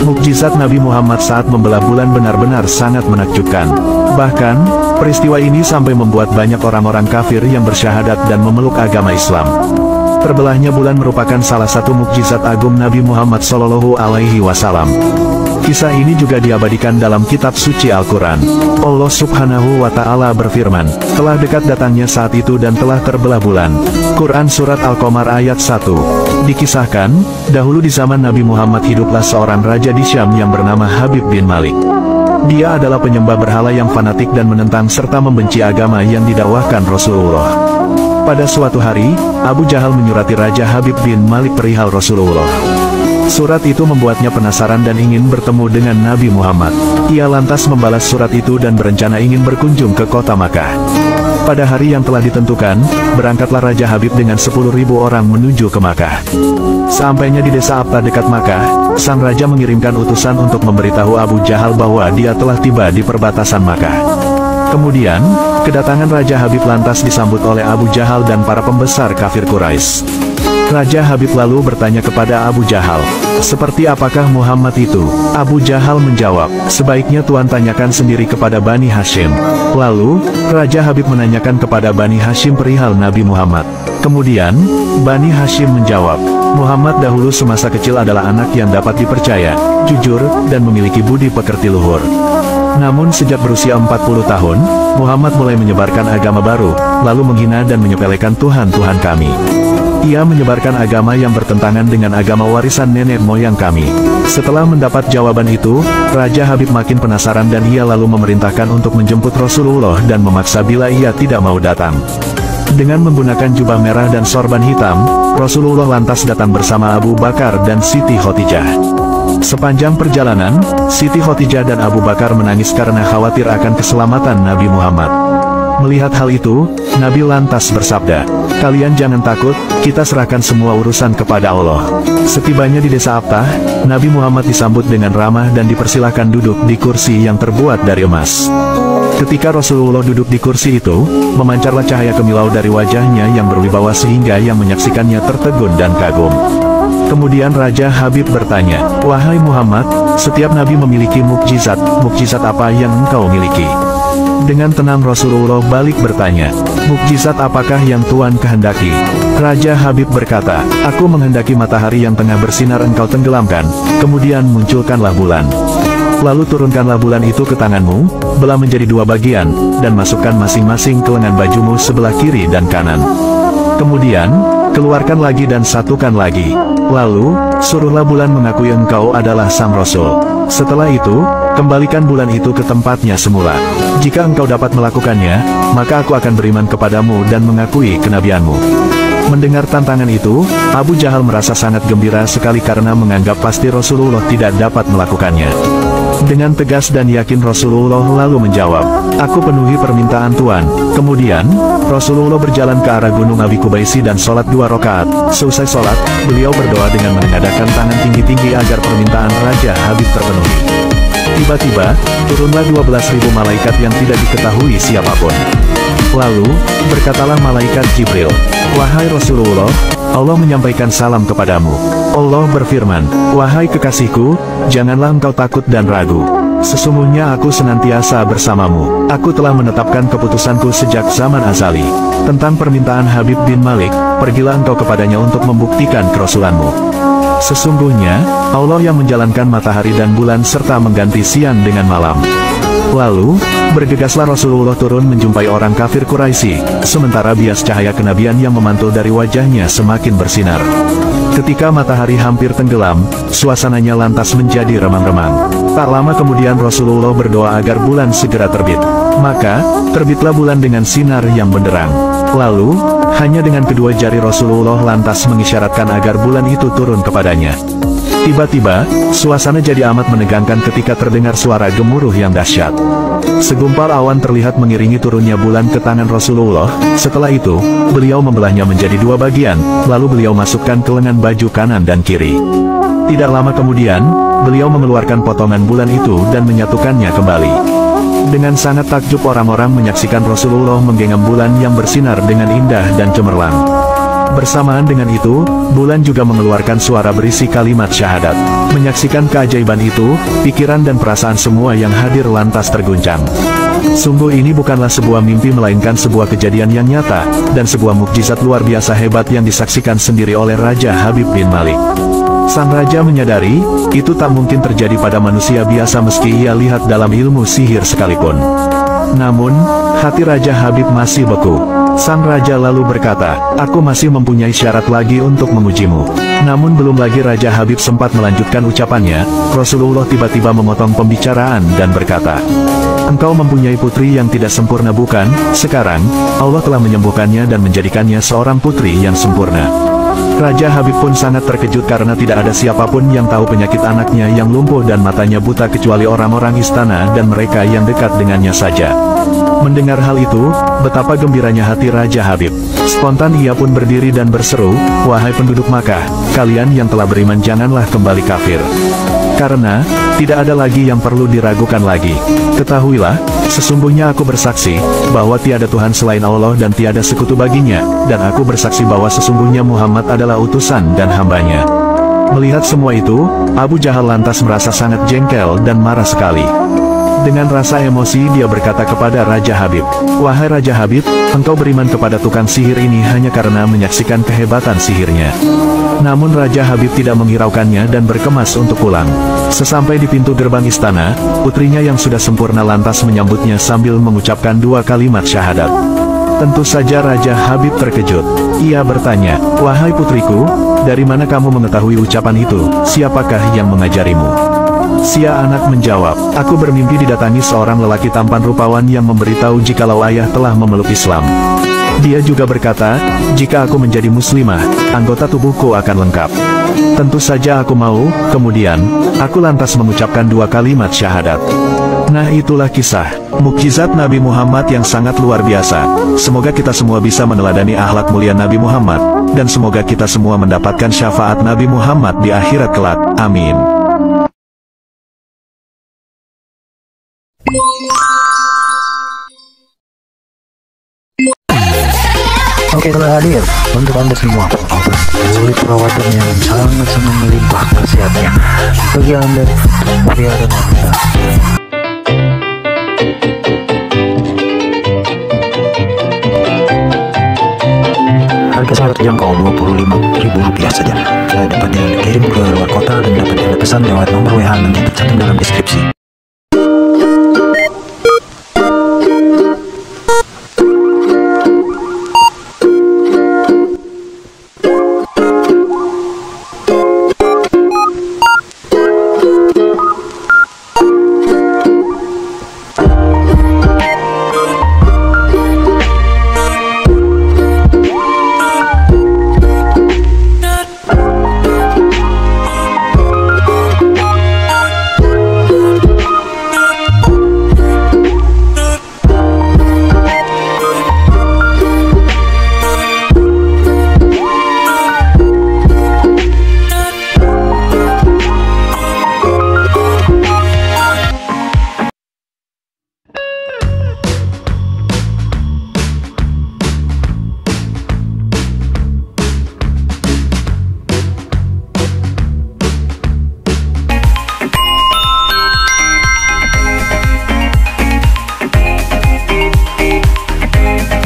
Mukjizat Nabi Muhammad saat membelah bulan benar-benar sangat menakjubkan. Bahkan, peristiwa ini sampai membuat banyak orang-orang kafir yang bersyahadat dan memeluk agama Islam. Terbelahnya bulan merupakan salah satu mukjizat agung Nabi Muhammad SAW. Kisah ini juga diabadikan dalam kitab suci Al-Quran. Allah Subhanahu wa Ta'ala berfirman, telah dekat datangnya saat itu dan telah terbelah bulan. Quran Surat Al-Qamar ayat 1. Dikisahkan, dahulu di zaman Nabi Muhammad hiduplah seorang raja di Syam yang bernama Habib bin Malik. Dia adalah penyembah berhala yang fanatik dan menentang serta membenci agama yang didakwahkan Rasulullah. Pada suatu hari, Abu Jahal menyurati Raja Habib bin Malik perihal Rasulullah. Surat itu membuatnya penasaran dan ingin bertemu dengan Nabi Muhammad. Ia lantas membalas surat itu dan berencana ingin berkunjung ke kota Makkah. Pada hari yang telah ditentukan, berangkatlah Raja Habib dengan 10.000 orang menuju ke Makkah. Sampainya di desa Abta dekat Makkah, sang raja mengirimkan utusan untuk memberitahu Abu Jahal bahwa dia telah tiba di perbatasan Makkah. Kemudian, kedatangan Raja Habib lantas disambut oleh Abu Jahal dan para pembesar kafir Quraisy. Raja Habib lalu bertanya kepada Abu Jahal, seperti apakah Muhammad itu? Abu Jahal menjawab, sebaiknya Tuan tanyakan sendiri kepada Bani Hashim. Lalu, Raja Habib menanyakan kepada Bani Hashim perihal Nabi Muhammad. Kemudian, Bani Hashim menjawab, Muhammad dahulu semasa kecil adalah anak yang dapat dipercaya, jujur, dan memiliki budi pekerti luhur. Namun sejak berusia 40 tahun, Muhammad mulai menyebarkan agama baru, lalu menghina dan menyepelekan Tuhan-Tuhan kami. Ia menyebarkan agama yang bertentangan dengan agama warisan nenek moyang kami. Setelah mendapat jawaban itu, Raja Habib makin penasaran dan ia lalu memerintahkan untuk menjemput Rasulullah dan memaksa bila ia tidak mau datang. Dengan menggunakan jubah merah dan sorban hitam, Rasulullah lantas datang bersama Abu Bakar dan Siti Khadijah. Sepanjang perjalanan, Siti Khadijah dan Abu Bakar menangis karena khawatir akan keselamatan Nabi Muhammad. Melihat hal itu, Nabi lantas bersabda, kalian jangan takut, kita serahkan semua urusan kepada Allah. Setibanya di desa Abtah, Nabi Muhammad disambut dengan ramah dan dipersilahkan duduk di kursi yang terbuat dari emas. Ketika Rasulullah duduk di kursi itu, memancarlah cahaya kemilau dari wajahnya yang berwibawa sehingga yang menyaksikannya tertegun dan kagum. Kemudian Raja Habib bertanya, wahai Muhammad, setiap nabi memiliki mukjizat, mukjizat apa yang engkau miliki? Dengan tenang Rasulullah balik bertanya, mukjizat apakah yang Tuan kehendaki? Raja Habib berkata, aku menghendaki matahari yang tengah bersinar engkau tenggelamkan, kemudian munculkanlah bulan. Lalu turunkanlah bulan itu ke tanganmu, belah menjadi 2 bagian, dan masukkan masing-masing ke lengan bajumu sebelah kiri dan kanan. Kemudian, keluarkan lagi dan satukan lagi. Lalu, suruhlah bulan mengakui engkau adalah sang Rasul. Setelah itu, kembalikan bulan itu ke tempatnya semula. Jika engkau dapat melakukannya, maka aku akan beriman kepadamu dan mengakui kenabianmu. Mendengar tantangan itu, Abu Jahal merasa sangat gembira sekali karena menganggap pasti Rasulullah tidak dapat melakukannya. Dengan tegas dan yakin Rasulullah lalu menjawab, aku penuhi permintaan Tuan. Kemudian, Rasulullah berjalan ke arah Gunung Abi Kubaisi dan sholat 2 rakaat. Seusai sholat, beliau berdoa dengan menengadahkan tangan tinggi-tinggi agar permintaan Raja Habib terpenuhi. Tiba-tiba, turunlah 12.000 malaikat yang tidak diketahui siapapun. Lalu, berkatalah malaikat Jibril, wahai Rasulullah, Allah menyampaikan salam kepadamu. Allah berfirman, wahai kekasihku, janganlah engkau takut dan ragu. Sesungguhnya aku senantiasa bersamamu. Aku telah menetapkan keputusanku sejak zaman azali. Tentang permintaan Habib bin Malik, pergilah engkau kepadanya untuk membuktikan kerasulanmu. Sesungguhnya, Allah yang menjalankan matahari dan bulan serta mengganti siang dengan malam. Lalu, bergegaslah Rasulullah turun menjumpai orang kafir Quraisy, sementara bias cahaya kenabian yang memantul dari wajahnya semakin bersinar. Ketika matahari hampir tenggelam, suasananya lantas menjadi remang-remang. Tak lama kemudian Rasulullah berdoa agar bulan segera terbit. Maka, terbitlah bulan dengan sinar yang benderang. Lalu, hanya dengan kedua jari Rasulullah lantas mengisyaratkan agar bulan itu turun kepadanya. Tiba-tiba, suasana jadi amat menegangkan ketika terdengar suara gemuruh yang dahsyat. Segumpal awan terlihat mengiringi turunnya bulan ke tangan Rasulullah. Setelah itu, beliau membelahnya menjadi 2 bagian, lalu beliau masukkan ke lengan baju kanan dan kiri. Tidak lama kemudian, beliau mengeluarkan potongan bulan itu dan menyatukannya kembali. Dengan sangat takjub orang-orang menyaksikan Rasulullah menggenggam bulan yang bersinar dengan indah dan cemerlang. Bersamaan dengan itu, bulan juga mengeluarkan suara berisi kalimat syahadat. Menyaksikan keajaiban itu, pikiran dan perasaan semua yang hadir lantas terguncang. Sungguh ini bukanlah sebuah mimpi melainkan sebuah kejadian yang nyata, dan sebuah mukjizat luar biasa hebat yang disaksikan sendiri oleh Raja Habib bin Malik. Sang raja menyadari, itu tak mungkin terjadi pada manusia biasa meski ia lihat dalam ilmu sihir sekalipun. Namun, hati Raja Habib masih beku. Sang raja lalu berkata, aku masih mempunyai syarat lagi untuk mengujimu. Namun belum lagi Raja Habib sempat melanjutkan ucapannya, Rasulullah tiba-tiba memotong pembicaraan dan berkata, engkau mempunyai putri yang tidak sempurna bukan? Sekarang, Allah telah menyembuhkannya dan menjadikannya seorang putri yang sempurna. Raja Habib pun sangat terkejut karena tidak ada siapapun yang tahu penyakit anaknya yang lumpuh dan matanya buta kecuali orang-orang istana dan mereka yang dekat dengannya saja. Mendengar hal itu, betapa gembiranya hati Raja Habib. Spontan ia pun berdiri dan berseru, wahai penduduk Makkah, kalian yang telah beriman janganlah kembali kafir. Karena, tidak ada lagi yang perlu diragukan lagi. Ketahuilah, sesungguhnya aku bersaksi, bahwa tiada Tuhan selain Allah dan tiada sekutu baginya, dan aku bersaksi bahwa sesungguhnya Muhammad adalah utusan dan hambanya. Melihat semua itu, Abu Jahal lantas merasa sangat jengkel dan marah sekali. Dengan rasa emosi dia berkata kepada Raja Habib, wahai Raja Habib, engkau beriman kepada tukang sihir ini hanya karena menyaksikan kehebatan sihirnya. Namun Raja Habib tidak menghiraukannya dan berkemas untuk pulang. Sesampai di pintu gerbang istana, putrinya yang sudah sempurna lantas menyambutnya sambil mengucapkan 2 kalimat syahadat. Tentu saja Raja Habib terkejut. Ia bertanya, wahai putriku, dari mana kamu mengetahui ucapan itu? Siapakah yang mengajarimu? Sia anak menjawab, aku bermimpi didatangi seorang lelaki tampan rupawan yang memberitahu jikalau ayah telah memeluk Islam. Dia juga berkata, jika aku menjadi muslimah, anggota tubuhku akan lengkap. Tentu saja aku mau, kemudian, aku lantas mengucapkan 2 kalimat syahadat. Nah itulah kisah, mukjizat Nabi Muhammad yang sangat luar biasa. Semoga kita semua bisa meneladani akhlak mulia Nabi Muhammad, dan semoga kita semua mendapatkan syafaat Nabi Muhammad di akhirat kelak. Amin. Oke, telah hadir untuk Anda semua sulit perawatan yang sangat melimpah khasiatnya bagi Anda pria dan wanita. Harga sangat terjangkau, Rp25.000 saja. Dapat dikirim ke luar kota dan dapat Anda pesan lewat nomor WA nanti tercantum dalam deskripsi.